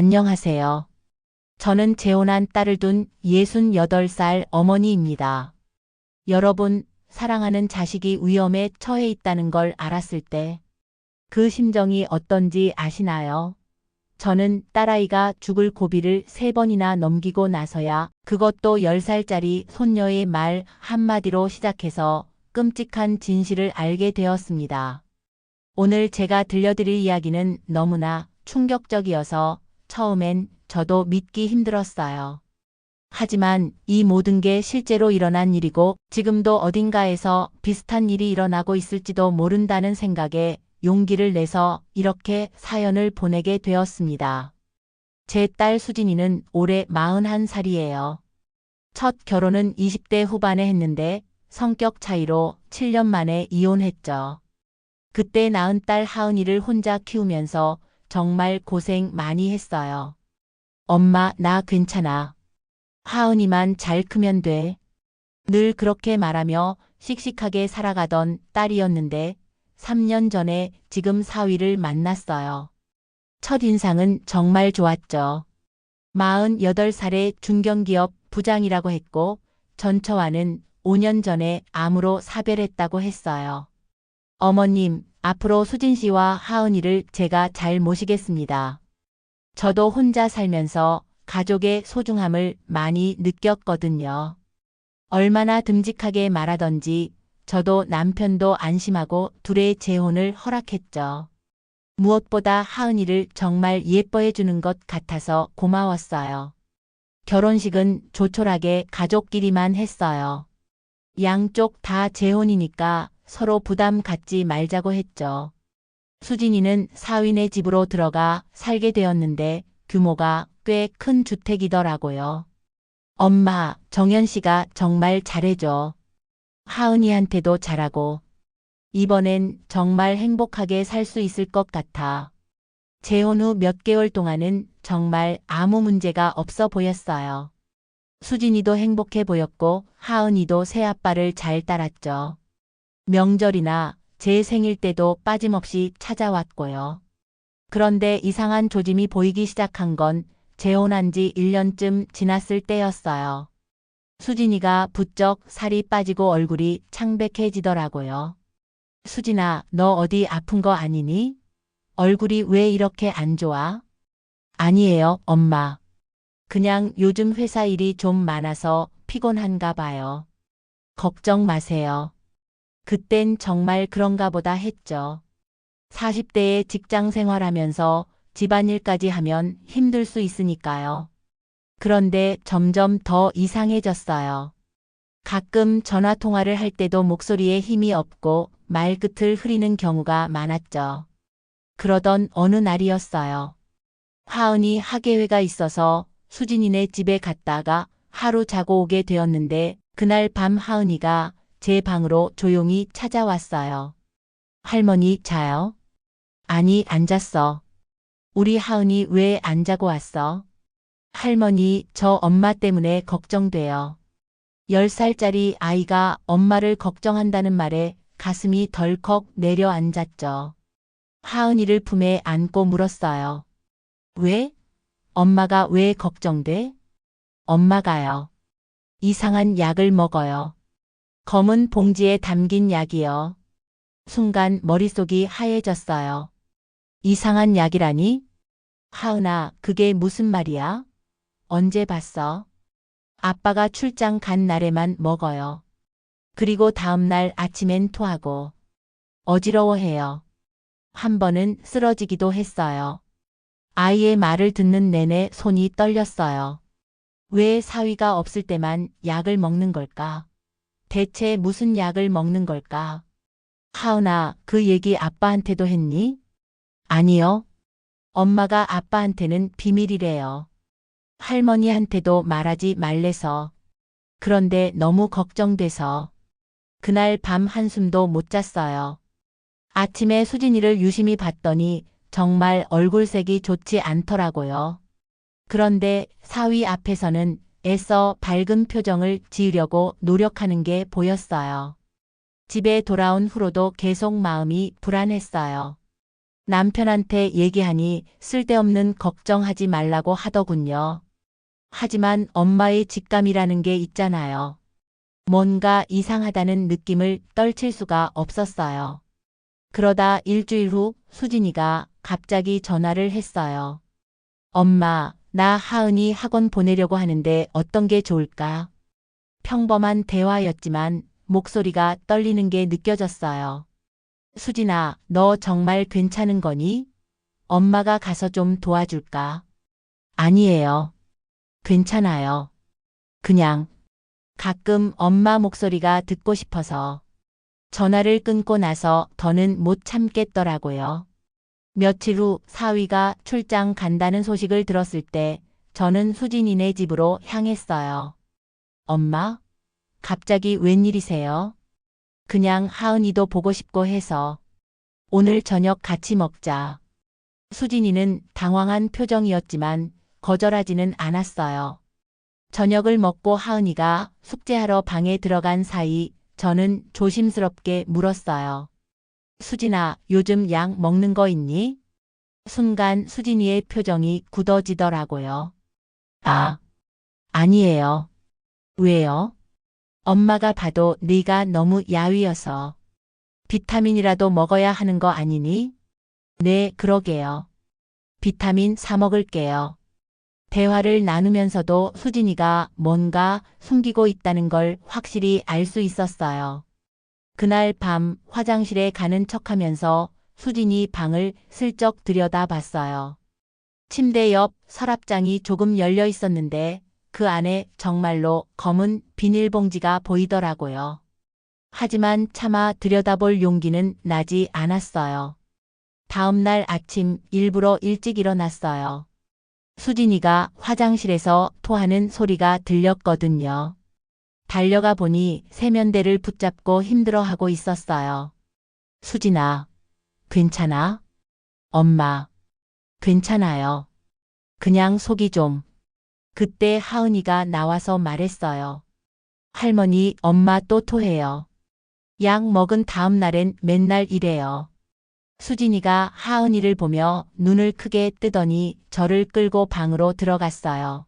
안녕하세요. 저는 재혼한 딸을 둔 68살 어머니입니다. 여러분, 사랑하는 자식이 위험에 처해 있다는 걸 알았을 때 그 심정이 어떤지 아시나요? 저는 딸아이가 죽을 고비를 3번이나 넘기고 나서야 그것도 10살짜리 손녀의 말 한마디로 시작해서 끔찍한 진실을 알게 되었습니다. 오늘 제가 들려드릴 이야기는 너무나 충격적이어서 처음엔 저도 믿기 힘들었어요. 하지만 이 모든 게 실제로 일어난 일이고 지금도 어딘가에서 비슷한 일이 일어나고 있을지도 모른다는 생각에 용기를 내서 이렇게 사연을 보내게 되었습니다. 제 딸 수진이는 올해 41살이에요. 첫 결혼은 20대 후반에 했는데 성격 차이로 7년 만에 이혼했죠. 그때 낳은 딸 하은이를 혼자 키우면서 정말 고생 많이 했어요. 엄마, 나 괜찮아. 하은이만 잘 크면 돼. 늘 그렇게 말하며 씩씩하게 살아가던 딸이었는데 3년 전에 지금 사위를 만났어요. 첫인상은 정말 좋았죠. 48살의 중견기업 부장이라고 했고 전처와는 5년 전에 암으로 사별했다고 했어요. 어머님, 앞으로 수진 씨와 하은이를 제가 잘 모시겠습니다. 저도 혼자 살면서 가족의 소중함을 많이 느꼈거든요. 얼마나 듬직하게 말하던지 저도 남편도 안심하고 둘의 재혼을 허락했죠. 무엇보다 하은이를 정말 예뻐해 주는 것 같아서 고마웠어요. 결혼식은 조촐하게 가족끼리만 했어요. 양쪽 다 재혼이니까 서로 부담 갖지 말자고 했죠. 수진이는 사위네 집으로 들어가 살게 되었는데 규모가 꽤 큰 주택이더라고요. 엄마, 정연 씨가 정말 잘해줘. 하은이한테도 잘하고. 이번엔 정말 행복하게 살 수 있을 것 같아. 재혼 후 몇 개월 동안은 정말 아무 문제가 없어 보였어요. 수진이도 행복해 보였고 하은이도 새아빠를 잘 따랐죠. 명절이나 제 생일 때도 빠짐없이 찾아왔고요. 그런데 이상한 조짐이 보이기 시작한 건 재혼한 지 1년쯤 지났을 때였어요. 수진이가 부쩍 살이 빠지고 얼굴이 창백해지더라고요. 수진아, 너 어디 아픈 거 아니니? 얼굴이 왜 이렇게 안 좋아? 아니에요, 엄마. 그냥 요즘 회사 일이 좀 많아서 피곤한가 봐요. 걱정 마세요. 그땐 정말 그런가 보다 했죠. 40대에 직장 생활하면서 집안일까지 하면 힘들 수 있으니까요. 그런데 점점 더 이상해졌어요. 가끔 전화 통화를 할 때도 목소리에 힘이 없고 말끝을 흐리는 경우가 많았죠. 그러던 어느 날이었어요. 하은이 학예회가 있어서 수진이네 집에 갔다가 하루 자고 오게 되었는데 그날 밤 하은이가 제 방으로 조용히 찾아왔어요. 할머니 자요? 아니, 안 잤어. 우리 하은이 왜 안 자고 왔어? 할머니, 저 엄마 때문에 걱정돼요. 10살짜리 아이가 엄마를 걱정한다는 말에 가슴이 덜컥 내려앉았죠. 하은이를 품에 안고 물었어요. 왜? 엄마가 왜 걱정돼? 엄마가요. 이상한 약을 먹어요. 검은 봉지에 담긴 약이요. 순간 머릿속이 하얘졌어요. 이상한 약이라니? 하은아, 그게 무슨 말이야? 언제 봤어? 아빠가 출장 간 날에만 먹어요. 그리고 다음날 아침엔 토하고 어지러워해요. 한 번은 쓰러지기도 했어요. 아이의 말을 듣는 내내 손이 떨렸어요. 왜 사위가 없을 때만 약을 먹는 걸까? 대체 무슨 약을 먹는 걸까? 하은아, 그 얘기 아빠한테도 했니? 아니요. 엄마가 아빠한테는 비밀이래요. 할머니한테도 말하지 말래서. 그런데 너무 걱정돼서. 그날 밤 한숨도 못 잤어요. 아침에 수진이를 유심히 봤더니 정말 얼굴색이 좋지 않더라고요. 그런데 사위 앞에서는 애써 밝은 표정을 지으려고 노력하는 게 보였어요. 집에 돌아온 후로도 계속 마음이 불안했어요. 남편한테 얘기하니 쓸데없는 걱정하지 말라고 하더군요. 하지만 엄마의 직감이라는 게 있잖아요. 뭔가 이상하다는 느낌을 떨칠 수가 없었어요. 그러다 일주일 후 수진이가 갑자기 전화를 했어요. 엄마, 나 하은이 학원 보내려고 하는데 어떤 게 좋을까? 평범한 대화였지만 목소리가 떨리는 게 느껴졌어요. 수진아, 너 정말 괜찮은 거니? 엄마가 가서 좀 도와줄까? 아니에요. 괜찮아요. 그냥 가끔 엄마 목소리가 듣고 싶어서. 전화를 끊고 나서 더는 못 참겠더라고요. 며칠 후 사위가 출장 간다는 소식을 들었을 때 저는 수진이네 집으로 향했어요. 엄마? 갑자기 웬일이세요? 그냥 하은이도 보고 싶고 해서. 오늘 저녁 같이 먹자. 수진이는 당황한 표정이었지만 거절하지는 않았어요. 저녁을 먹고 하은이가 숙제하러 방에 들어간 사이 저는 조심스럽게 물었어요. 수진아, 요즘 약 먹는 거 있니? 순간 수진이의 표정이 굳어지더라고요. 아, 아니에요. 왜요? 엄마가 봐도 네가 너무 야위어서. 비타민이라도 먹어야 하는 거 아니니? 네, 그러게요. 비타민 사 먹을게요. 대화를 나누면서도 수진이가 뭔가 숨기고 있다는 걸 확실히 알 수 있었어요. 그날 밤 화장실에 가는 척하면서 수진이 방을 슬쩍 들여다봤어요. 침대 옆 서랍장이 조금 열려 있었는데 그 안에 정말로 검은 비닐봉지가 보이더라고요. 하지만 차마 들여다볼 용기는 나지 않았어요. 다음 날 아침 일부러 일찍 일어났어요. 수진이가 화장실에서 토하는 소리가 들렸거든요. 달려가 보니 세면대를 붙잡고 힘들어하고 있었어요. 수진아, 괜찮아? 엄마, 괜찮아요. 그냥 속이 좀. 그때 하은이가 나와서 말했어요. 할머니, 엄마 또 토해요. 약 먹은 다음 날엔 맨날 이래요. 수진이가 하은이를 보며 눈을 크게 뜨더니 저를 끌고 방으로 들어갔어요.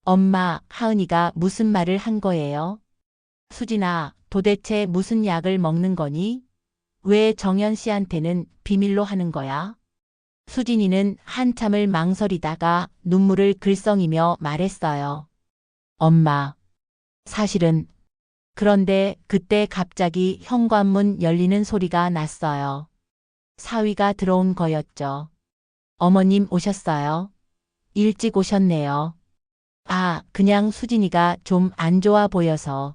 엄마, 하은이가 무슨 말을 한 거예요? 수진아, 도대체 무슨 약을 먹는 거니? 왜 정연 씨한테는 비밀로 하는 거야? 수진이는 한참을 망설이다가 눈물을 글썽이며 말했어요. 엄마, 사실은. 그런데 그때 갑자기 현관문 열리는 소리가 났어요. 사위가 들어온 거였죠. 어머님 오셨어요? 일찍 오셨네요. 아, 그냥 수진이가 좀 안 좋아 보여서.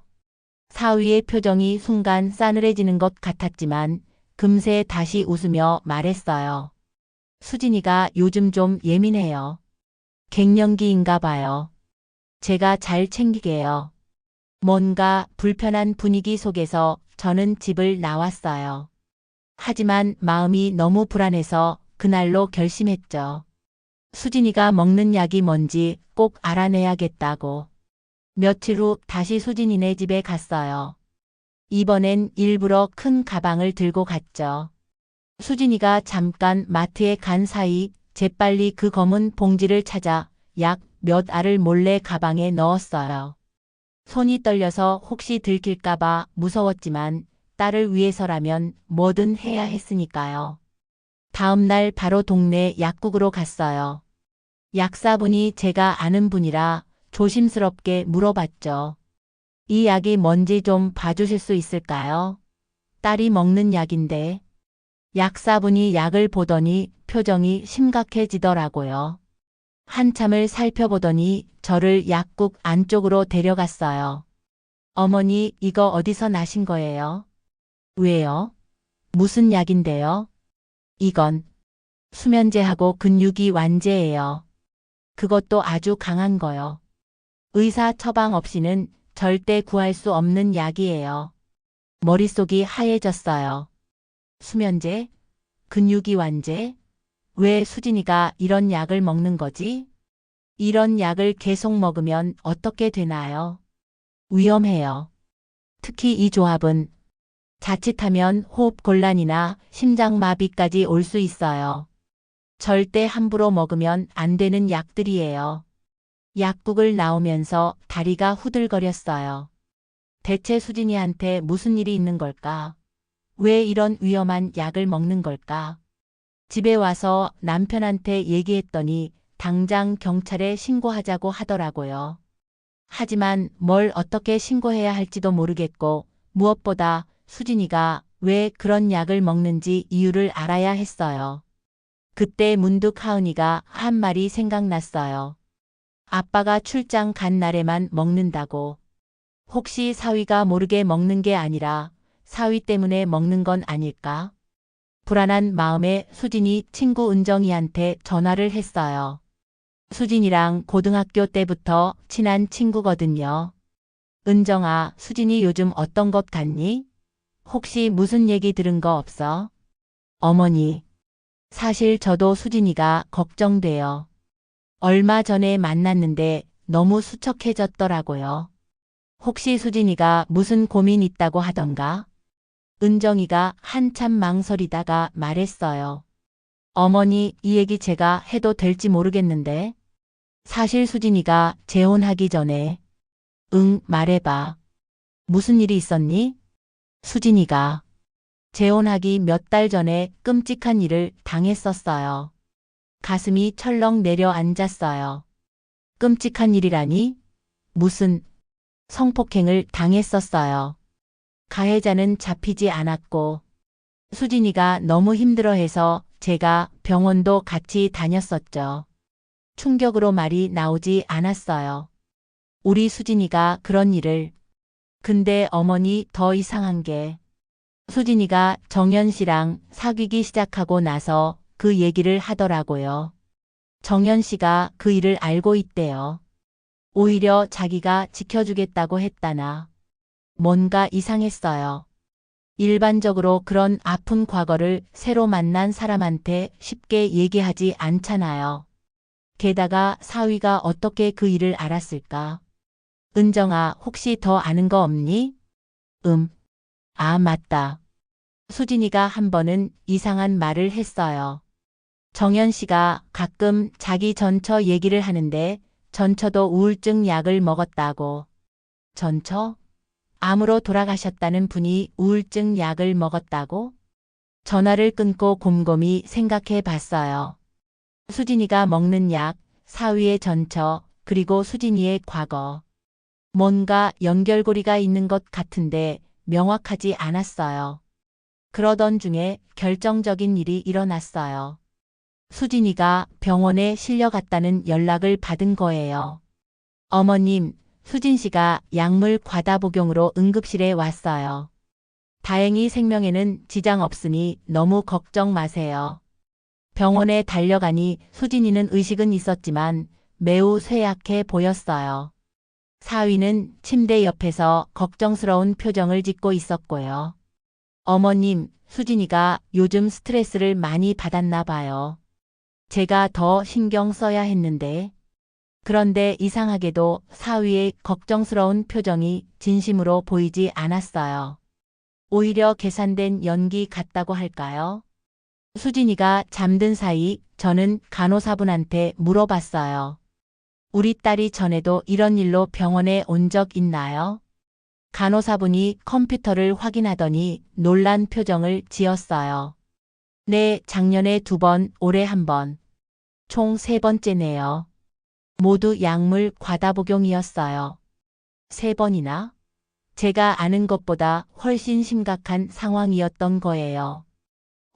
사위의 표정이 순간 싸늘해지는 것 같았지만 금세 다시 웃으며 말했어요. 수진이가 요즘 좀 예민해요. 갱년기인가 봐요. 제가 잘 챙기게요. 뭔가 불편한 분위기 속에서 저는 집을 나왔어요. 하지만 마음이 너무 불안해서 그날로 결심했죠. 수진이가 먹는 약이 뭔지 꼭 알아내야겠다고. 며칠 후 다시 수진이네 집에 갔어요. 이번엔 일부러 큰 가방을 들고 갔죠. 수진이가 잠깐 마트에 간 사이 재빨리 그 검은 봉지를 찾아 약 몇 알을 몰래 가방에 넣었어요. 손이 떨려서 혹시 들킬까봐 무서웠지만 딸을 위해서라면 뭐든 해야 했으니까요. 다음 날 바로 동네 약국으로 갔어요. 약사분이 제가 아는 분이라 조심스럽게 물어봤죠. 이 약이 뭔지 좀 봐주실 수 있을까요? 딸이 먹는 약인데. 약사분이 약을 보더니 표정이 심각해지더라고요. 한참을 살펴보더니 저를 약국 안쪽으로 데려갔어요. 어머니, 이거 어디서 나신 거예요? 왜요? 무슨 약인데요? 이건 수면제하고 근육이 완제예요. 그것도 아주 강한 거요. 의사 처방 없이는 절대 구할 수 없는 약이에요. 머릿속이 하얘졌어요. 수면제? 근육이 완제? 왜 수진이가 이런 약을 먹는 거지? 이런 약을 계속 먹으면 어떻게 되나요? 위험해요. 특히 이 조합은 자칫하면 호흡 곤란이나 심장마비까지 올 수 있어요. 절대 함부로 먹으면 안 되는 약들이에요. 약국을 나오면서 다리가 후들거렸어요. 대체 수진이한테 무슨 일이 있는 걸까? 왜 이런 위험한 약을 먹는 걸까? 집에 와서 남편한테 얘기했더니 당장 경찰에 신고하자고 하더라고요. 하지만 뭘 어떻게 신고해야 할지도 모르겠고 무엇보다 수진이가 왜 그런 약을 먹는지 이유를 알아야 했어요. 그때 문득 하은이가 한 말이 생각났어요. 아빠가 출장 간 날에만 먹는다고. 혹시 사위가 모르게 먹는 게 아니라 사위 때문에 먹는 건 아닐까? 불안한 마음에 수진이 친구 은정이한테 전화를 했어요. 수진이랑 고등학교 때부터 친한 친구거든요. 은정아, 수진이 요즘 어떤 것 같니? 혹시 무슨 얘기 들은 거 없어? 어머니, 사실 저도 수진이가 걱정돼요. 얼마 전에 만났는데 너무 수척해졌더라고요. 혹시 수진이가 무슨 고민 있다고 하던가? 은정이가 한참 망설이다가 말했어요. 어머니, 이 얘기 제가 해도 될지 모르겠는데. 사실 수진이가 재혼하기 전에. 응, 말해봐. 무슨 일이 있었니? 수진이가 재혼하기 몇 달 전에 끔찍한 일을 당했었어요. 가슴이 철렁 내려앉았어요. 끔찍한 일이라니? 무슨 성폭행을 당했었어요. 가해자는 잡히지 않았고 수진이가 너무 힘들어해서 제가 병원도 같이 다녔었죠. 충격으로 말이 나오지 않았어요. 우리 수진이가 그런 일을. 근데 어머니 더 이상한 게 수진이가 정연 씨랑 사귀기 시작하고 나서 그 얘기를 하더라고요. 정연 씨가 그 일을 알고 있대요. 오히려 자기가 지켜주겠다고 했다나. 뭔가 이상했어요. 일반적으로 그런 아픈 과거를 새로 만난 사람한테 쉽게 얘기하지 않잖아요. 게다가 사위가 어떻게 그 일을 알았을까? 은정아, 혹시 더 아는 거 없니? 아, 맞다. 수진이가 한 번은 이상한 말을 했어요. 정연 씨가 가끔 자기 전처 얘기를 하는데 전처도 우울증 약을 먹었다고. 전처? 암으로 돌아가셨다는 분이 우울증 약을 먹었다고? 전화를 끊고 곰곰이 생각해 봤어요. 수진이가 먹는 약, 사위의 전처, 그리고 수진이의 과거. 뭔가 연결고리가 있는 것 같은데 명확하지 않았어요. 그러던 중에 결정적인 일이 일어났어요. 수진이가 병원에 실려갔다는 연락을 받은 거예요. 어머님, 수진 씨가 약물 과다 복용으로 응급실에 왔어요. 다행히 생명에는 지장 없으니 너무 걱정 마세요. 병원에 달려가니 수진이는 의식은 있었지만 매우 쇠약해 보였어요. 사위는 침대 옆에서 걱정스러운 표정을 짓고 있었고요. 어머님, 수진이가 요즘 스트레스를 많이 받았나 봐요. 제가 더 신경 써야 했는데. 그런데 이상하게도 사위의 걱정스러운 표정이 진심으로 보이지 않았어요. 오히려 계산된 연기 같다고 할까요? 수진이가 잠든 사이 저는 간호사분한테 물어봤어요. 우리 딸이 전에도 이런 일로 병원에 온 적 있나요? 간호사분이 컴퓨터를 확인하더니 놀란 표정을 지었어요. 네, 작년에 2번, 올해 1번. 총 3번째네요. 모두 약물 과다 복용이었어요. 3번이나? 제가 아는 것보다 훨씬 심각한 상황이었던 거예요.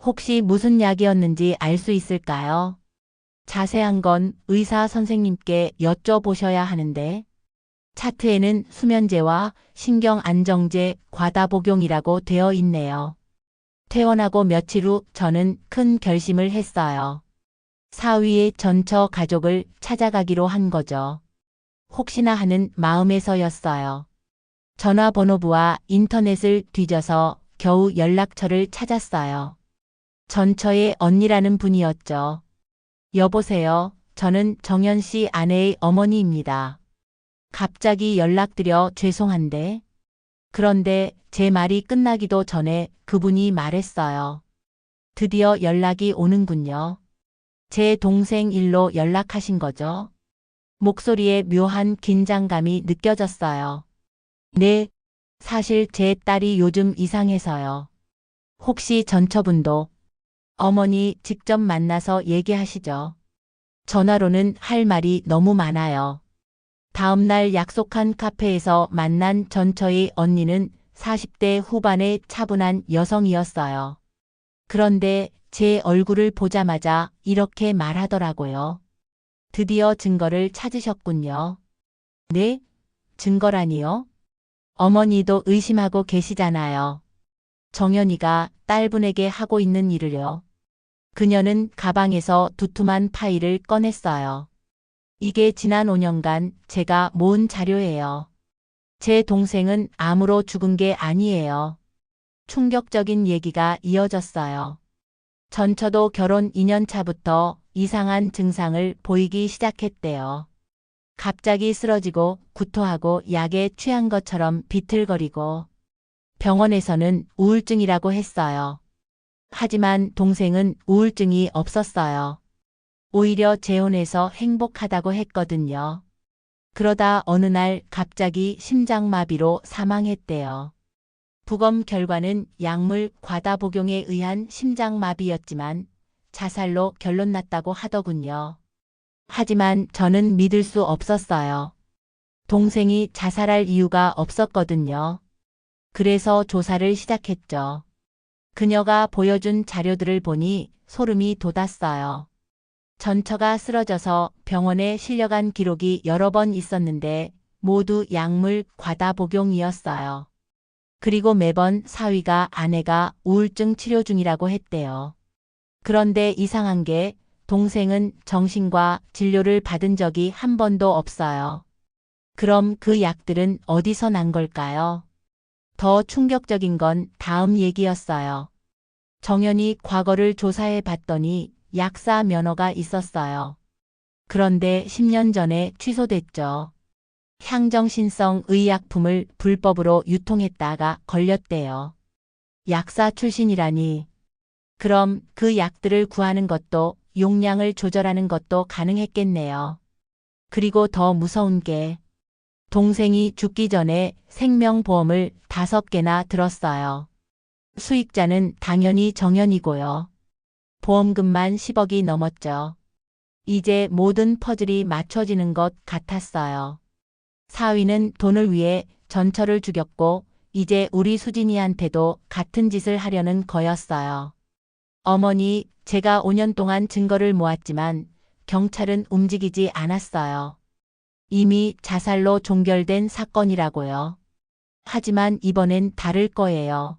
혹시 무슨 약이었는지 알 수 있을까요? 자세한 건 의사 선생님께 여쭤보셔야 하는데 차트에는 수면제와 신경안정제 과다 복용이라고 되어 있네요. 퇴원하고 며칠 후 저는 큰 결심을 했어요. 사위의 전처 가족을 찾아가기로 한 거죠. 혹시나 하는 마음에서였어요. 전화번호부와 인터넷을 뒤져서 겨우 연락처를 찾았어요. 전처의 언니라는 분이었죠. 여보세요. 저는 정연 씨 아내의 어머니입니다. 갑자기 연락드려 죄송한데 그런데 제 말이 끝나기도 전에 그분이 말했어요. 드디어 연락이 오는군요. 제 동생 일로 연락하신 거죠? 목소리에 묘한 긴장감이 느껴졌어요. 네, 사실 제 딸이 요즘 이상해서요. 혹시 전처분도 어머니 직접 만나서 얘기하시죠. 전화로는 할 말이 너무 많아요. 다음날 약속한 카페에서 만난 전처의 언니는 40대 후반의 차분한 여성이었어요. 그런데 제 얼굴을 보자마자 이렇게 말하더라고요. 드디어 증거를 찾으셨군요. 네? 증거라니요? 어머니도 의심하고 계시잖아요. 정연이가 딸분에게 하고 있는 일을요. 그녀는 가방에서 두툼한 파일을 꺼냈어요. 이게 지난 5년간 제가 모은 자료예요. 제 동생은 암으로 죽은 게 아니에요. 충격적인 얘기가 이어졌어요. 전처도 결혼 2년 차부터 이상한 증상을 보이기 시작했대요. 갑자기 쓰러지고 구토하고 약에 취한 것처럼 비틀거리고 병원에서는 우울증이라고 했어요. 하지만 동생은 우울증이 없었어요. 오히려 재혼해서 행복하다고 했거든요. 그러다 어느 날 갑자기 심장마비로 사망했대요. 부검 결과는 약물 과다 복용에 의한 심장마비였지만 자살로 결론 났다고 하더군요. 하지만 저는 믿을 수 없었어요. 동생이 자살할 이유가 없었거든요. 그래서 조사를 시작했죠. 그녀가 보여준 자료들을 보니 소름이 돋았어요. 전처가 쓰러져서 병원에 실려간 기록이 여러 번 있었는데 모두 약물 과다 복용이었어요. 그리고 매번 사위가 아내가 우울증 치료 중이라고 했대요. 그런데 이상한 게 동생은 정신과 진료를 받은 적이 한 번도 없어요. 그럼 그 약들은 어디서 난 걸까요? 더 충격적인 건 다음 얘기였어요. 정연이 과거를 조사해 봤더니 약사 면허가 있었어요. 그런데 10년 전에 취소됐죠. 향정신성 의약품을 불법으로 유통했다가 걸렸대요. 약사 출신이라니. 그럼 그 약들을 구하는 것도 용량을 조절하는 것도 가능했겠네요. 그리고 더 무서운 게 동생이 죽기 전에 생명보험을 5개나 들었어요. 수익자는 당연히 정연이고요. 보험금만 10억이 넘었죠. 이제 모든 퍼즐이 맞춰지는 것 같았어요. 사위는 돈을 위해 전처를 죽였고 이제 우리 수진이한테도 같은 짓을 하려는 거였어요. 어머니, 제가 5년 동안 증거를 모았지만 경찰은 움직이지 않았어요. 이미 자살로 종결된 사건이라고요. 하지만 이번엔 다를 거예요.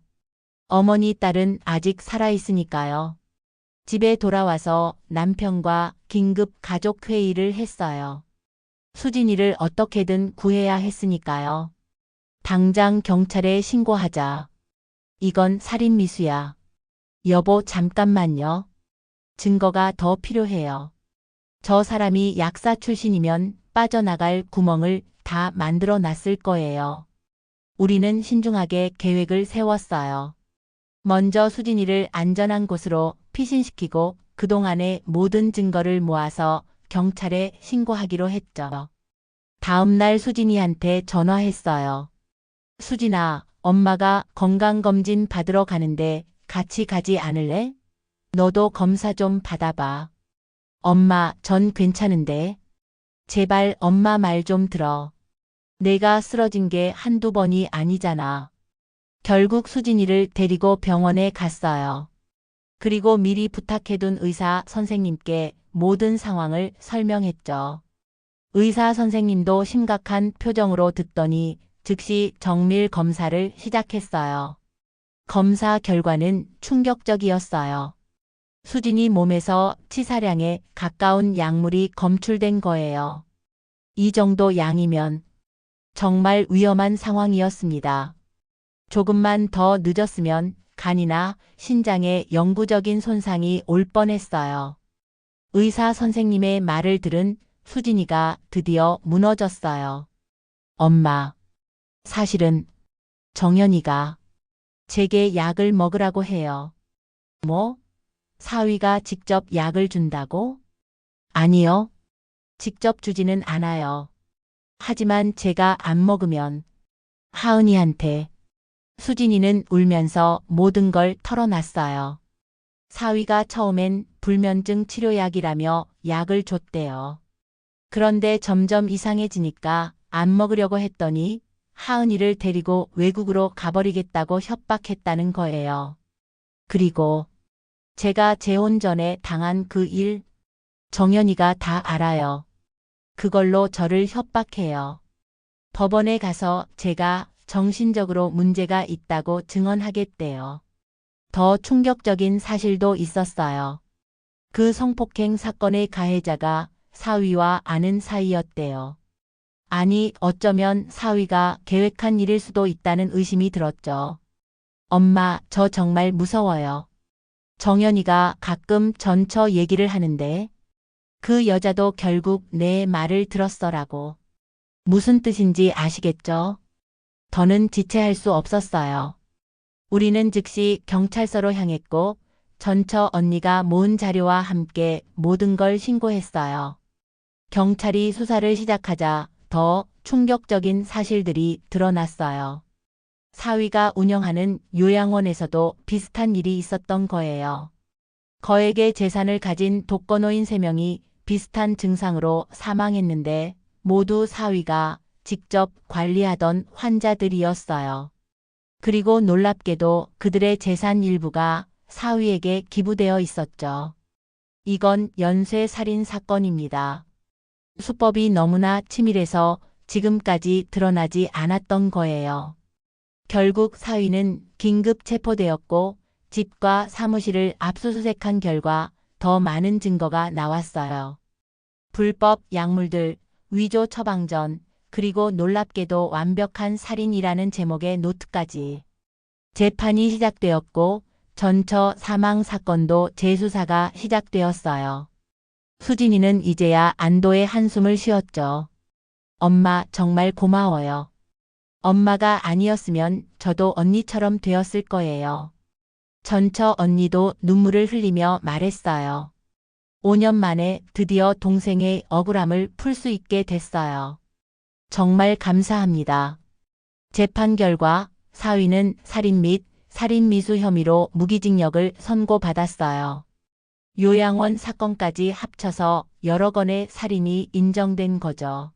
어머니 딸은 아직 살아있으니까요. 집에 돌아와서 남편과 긴급 가족 회의를 했어요. 수진이를 어떻게든 구해야 했으니까요. 당장 경찰에 신고하자. 이건 살인미수야. 여보, 잠깐만요. 증거가 더 필요해요. 저 사람이 약사 출신이면 빠져나갈 구멍을 다 만들어 놨을 거예요. 우리는 신중하게 계획을 세웠어요. 먼저 수진이를 안전한 곳으로 피신시키고 그동안의 모든 증거를 모아서 경찰에 신고하기로 했죠. 다음 날 수진이한테 전화했어요. 수진아, 엄마가 건강검진 받으러 가는데 같이 가지 않을래? 너도 검사 좀 받아봐. 엄마, 전 괜찮은데. 제발 엄마 말 좀 들어. 내가 쓰러진 게 한두 번이 아니잖아. 결국 수진이를 데리고 병원에 갔어요. 그리고 미리 부탁해둔 의사 선생님께 모든 상황을 설명했죠. 의사 선생님도 심각한 표정으로 듣더니 즉시 정밀 검사를 시작했어요. 검사 결과는 충격적이었어요. 수진이 몸에서 치사량에 가까운 약물이 검출된 거예요. 이 정도 양이면 정말 위험한 상황이었습니다. 조금만 더 늦었으면 간이나 신장에 영구적인 손상이 올 뻔했어요. 의사 선생님의 말을 들은 수진이가 드디어 무너졌어요. 엄마, 사실은 정연이가 제게 약을 먹으라고 해요. 뭐? 사위가 직접 약을 준다고? 아니요. 직접 주지는 않아요. 하지만 제가 안 먹으면 하은이한테 수진이는 울면서 모든 걸 털어놨어요. 사위가 처음엔 불면증 치료약이라며 약을 줬대요. 그런데 점점 이상해지니까 안 먹으려고 했더니 하은이를 데리고 외국으로 가버리겠다고 협박했다는 거예요. 그리고 제가 재혼 전에 당한 그 일, 정연이가 다 알아요. 그걸로 저를 협박해요. 법원에 가서 제가 정신적으로 문제가 있다고 증언하겠대요. 더 충격적인 사실도 있었어요. 그 성폭행 사건의 가해자가 사위와 아는 사이였대요. 아니, 어쩌면 사위가 계획한 일일 수도 있다는 의심이 들었죠. 엄마, 저 정말 무서워요. 정연이가 가끔 전처 얘기를 하는데 그 여자도 결국 내 말을 들었어라고. 무슨 뜻인지 아시겠죠? 더는 지체할 수 없었어요. 우리는 즉시 경찰서로 향했고 전처 언니가 모은 자료와 함께 모든 걸 신고했어요. 경찰이 수사를 시작하자 더 충격적인 사실들이 드러났어요. 사위가 운영하는 요양원에서도 비슷한 일이 있었던 거예요. 거액의 재산을 가진 독거노인 3명이 비슷한 증상으로 사망했는데 모두 사위가 직접 관리하던 환자들이었어요. 그리고 놀랍게도 그들의 재산 일부가 사위에게 기부되어 있었죠. 이건 연쇄살인 사건입니다. 수법이 너무나 치밀해서 지금까지 드러나지 않았던 거예요. 결국 사위는 긴급 체포되었고 집과 사무실을 압수수색한 결과 더 많은 증거가 나왔어요. 불법 약물들, 위조 처방전, 그리고 놀랍게도 완벽한 살인이라는 제목의 노트까지. 재판이 시작되었고 전처 사망 사건도 재수사가 시작되었어요. 수진이는 이제야 안도의 한숨을 쉬었죠. 엄마, 정말 고마워요. 엄마가 아니었으면 저도 언니처럼 되었을 거예요. 전처 언니도 눈물을 흘리며 말했어요. 5년 만에 드디어 동생의 억울함을 풀 수 있게 됐어요. 정말 감사합니다. 재판 결과 사위는 살인 및 살인미수 혐의로 무기징역을 선고받았어요. 요양원 사건까지 합쳐서 여러 건의 살인이 인정된 거죠.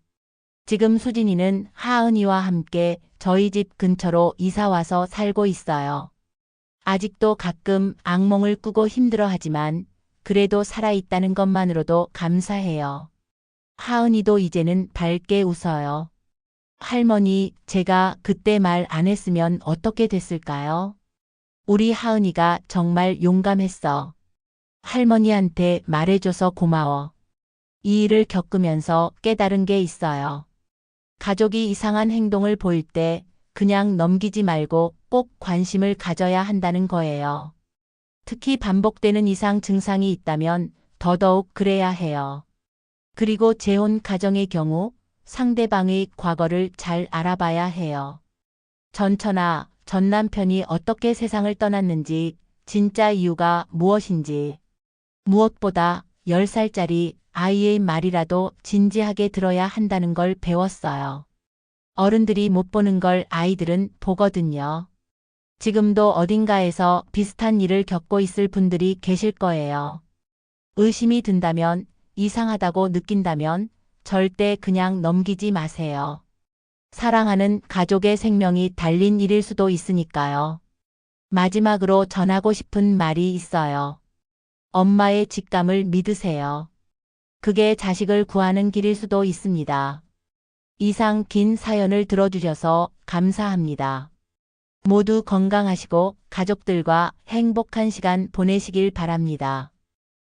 지금 수진이는 하은이와 함께 저희 집 근처로 이사와서 살고 있어요. 아직도 가끔 악몽을 꾸고 힘들어하지만 그래도 살아있다는 것만으로도 감사해요. 하은이도 이제는 밝게 웃어요. 할머니, 제가 그때 말 안 했으면 어떻게 됐을까요? 우리 하은이가 정말 용감했어. 할머니한테 말해줘서 고마워. 이 일을 겪으면서 깨달은 게 있어요. 가족이 이상한 행동을 보일 때 그냥 넘기지 말고 꼭 관심을 가져야 한다는 거예요. 특히 반복되는 이상 증상이 있다면 더더욱 그래야 해요. 그리고 재혼 가정의 경우 상대방의 과거를 잘 알아봐야 해요. 전처나 전 남편이 어떻게 세상을 떠났는지, 진짜 이유가 무엇인지, 무엇보다 10살짜리 아이의 말이라도 진지하게 들어야 한다는 걸 배웠어요. 어른들이 못 보는 걸 아이들은 보거든요. 지금도 어딘가에서 비슷한 일을 겪고 있을 분들이 계실 거예요. 의심이 든다면, 이상하다고 느낀다면 절대 그냥 넘기지 마세요. 사랑하는 가족의 생명이 달린 일일 수도 있으니까요. 마지막으로 전하고 싶은 말이 있어요. 엄마의 직감을 믿으세요. 그게 자식을 구하는 길일 수도 있습니다. 이상 긴 사연을 들어주셔서 감사합니다. 모두 건강하시고 가족들과 행복한 시간 보내시길 바랍니다.